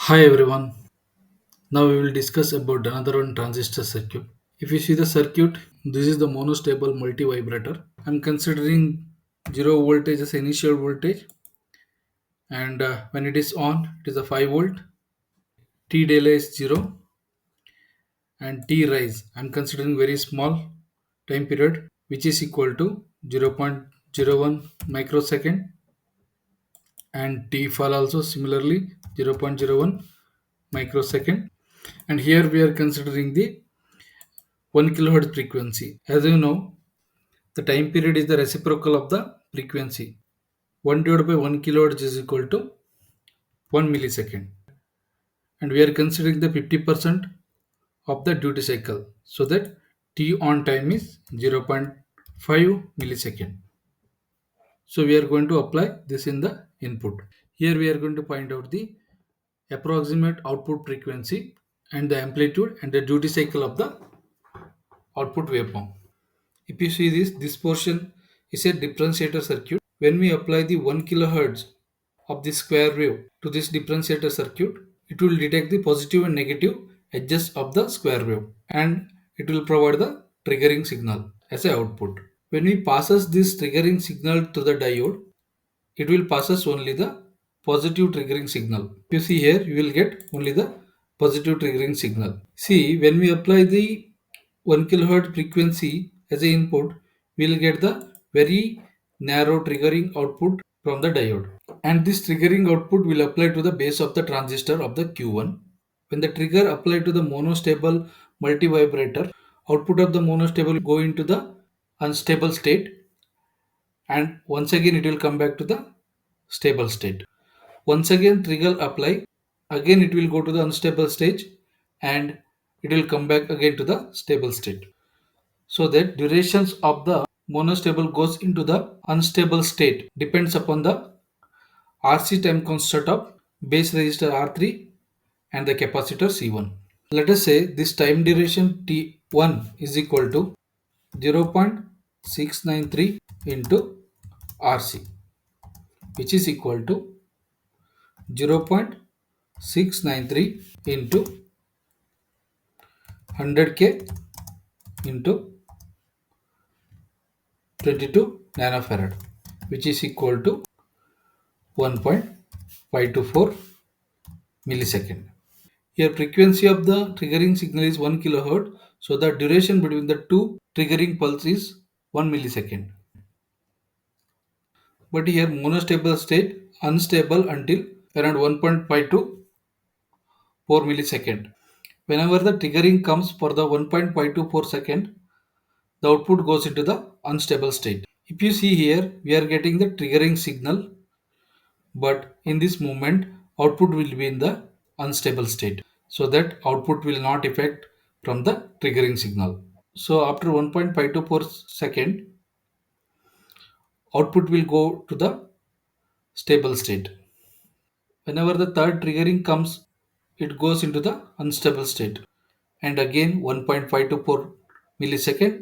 Hi everyone. Now we will discuss about another one transistor circuit. If you see the circuit, this is the monostable multivibrator. I'm considering 0 voltage as initial voltage, and when it is on, it is a 5 volt. T delay is 0 and T rise. I'm considering very small time period, which is equal to 0.01 microsecond, and T fall also similarly 0.01 microsecond. And here we are considering the 1 kilohertz frequency. As you know, the time period is the reciprocal of the frequency. 1 divided by 1 kilohertz is equal to 1 millisecond. And we are considering the 50% of the duty cycle. So that T on time is 0.5 millisecond. So we are going to apply this in the input. Here we are going to find out the approximate output frequency and the amplitude and the duty cycle of the output waveform. If you see this portion is a differentiator circuit. When we apply the 1 kilohertz of the square wave to this differentiator circuit, it will detect the positive and negative edges of the square wave, and it will provide the triggering signal as a output. When we passes this triggering signal to the diode, it will passes only the positive triggering signal. If you see here, you will get only the positive triggering signal. See, when we apply the 1 kilohertz frequency as a input, we will get the very narrow triggering output from the diode. And this triggering output will apply to the base of the transistor of the Q1. When the trigger applied to the monostable multivibrator, output of the monostable will go into the unstable state, and once again it will come back to the stable state. Once again trigger apply, again it will go to the unstable stage, and it will come back again to the stable state. So that durations of the monostable goes into the unstable state depends upon the RC time constant of base resistor R3 and the capacitor C1. Let us say this time duration T1 is equal to 0.693 into RC, which is equal to 0.693 into 100k into 22 nanofarad, which is equal to 1.524 millisecond. Here frequency of the triggering signal is 1 kilohertz, so the duration between the two triggering pulse is 1 millisecond. But here monostable state unstable until around 1.5 to 4 millisecond. Whenever the triggering comes for the 1.5 to 4 second, the output goes into the unstable state. If you see here, we are getting the triggering signal, but in this moment, output will be in the unstable state. So that output will not affect from the triggering signal. So after 1.5 to 4 second, output will go to the stable state. Whenever the third triggering comes, it goes into the unstable state. And again 1.5 to 4 millisecond,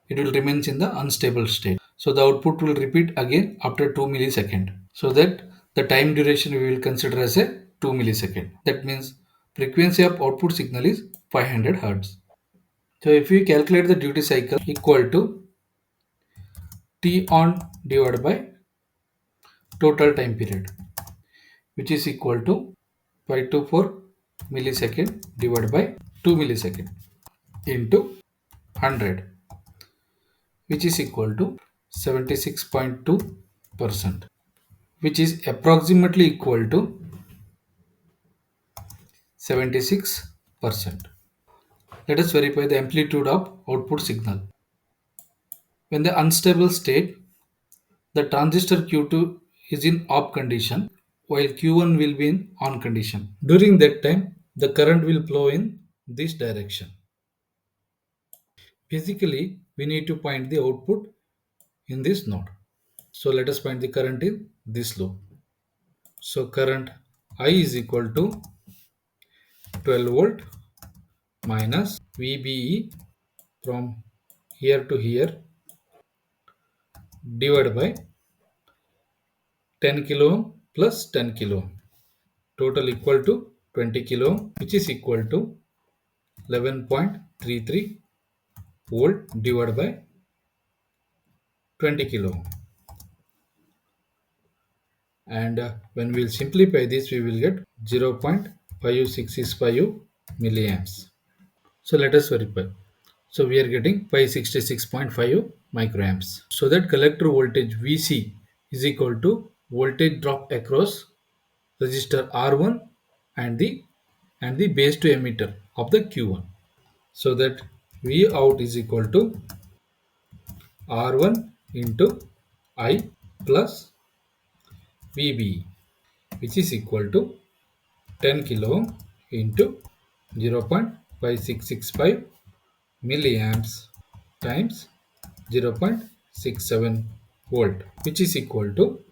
it will remains in the unstable state. So the output will repeat again after 2 millisecond. So that the time duration we will consider as a 2 millisecond. That means frequency of output signal is 500 hertz. So if we calculate the duty cycle equal to T on divided by total time period, which is equal to 524 millisecond divided by 2 millisecond into 100, which is equal to 76.2%, which is approximately equal to 76%. Let us verify the amplitude of output signal. When the unstable state, the transistor Q2 is in off condition, while Q1 will be in on condition. During that time, the current will flow in this direction. Basically, we need to find the output in this node. So let us find the current in this loop. So current I is equal to 12 volt minus VBE from here to here divided by 10 kilo ohm plus 10 kilo ohm, total equal to 20 kilo ohm, which is equal to 11.33 volt divided by 20 kilo ohm. And when we'll simplify this, we will get 0.5665 milliamps. So let us verify. So we are getting 566.5 microamps. So that collector voltage VC is equal to voltage drop across resistor R1 and the base to emitter of the Q1. So that V out is equal to R1 into I plus VB, which is equal to 10 kilo ohm into 0.5665 milliamps times 0.67 volt, which is equal to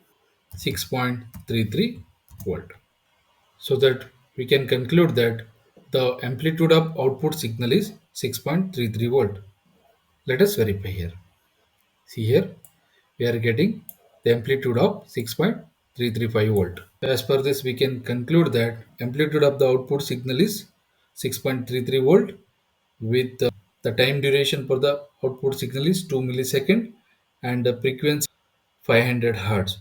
6.33 volt. So that we can conclude that the amplitude of output signal is 6.33 volt. Let us verify here. See here, we are getting the amplitude of 6.335 volt. As per this, we can conclude that amplitude of the output signal is 6.33 volt with the time duration for the output signal is 2 millisecond and the frequency 500 hertz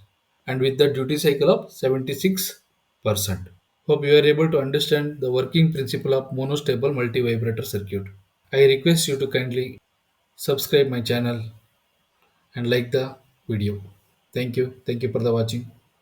and with the duty cycle of 76%. Hope you are able to understand the working principle of monostable multivibrator circuit. I request you to kindly subscribe my channel and like the video. Thank you. Thank you for the watching.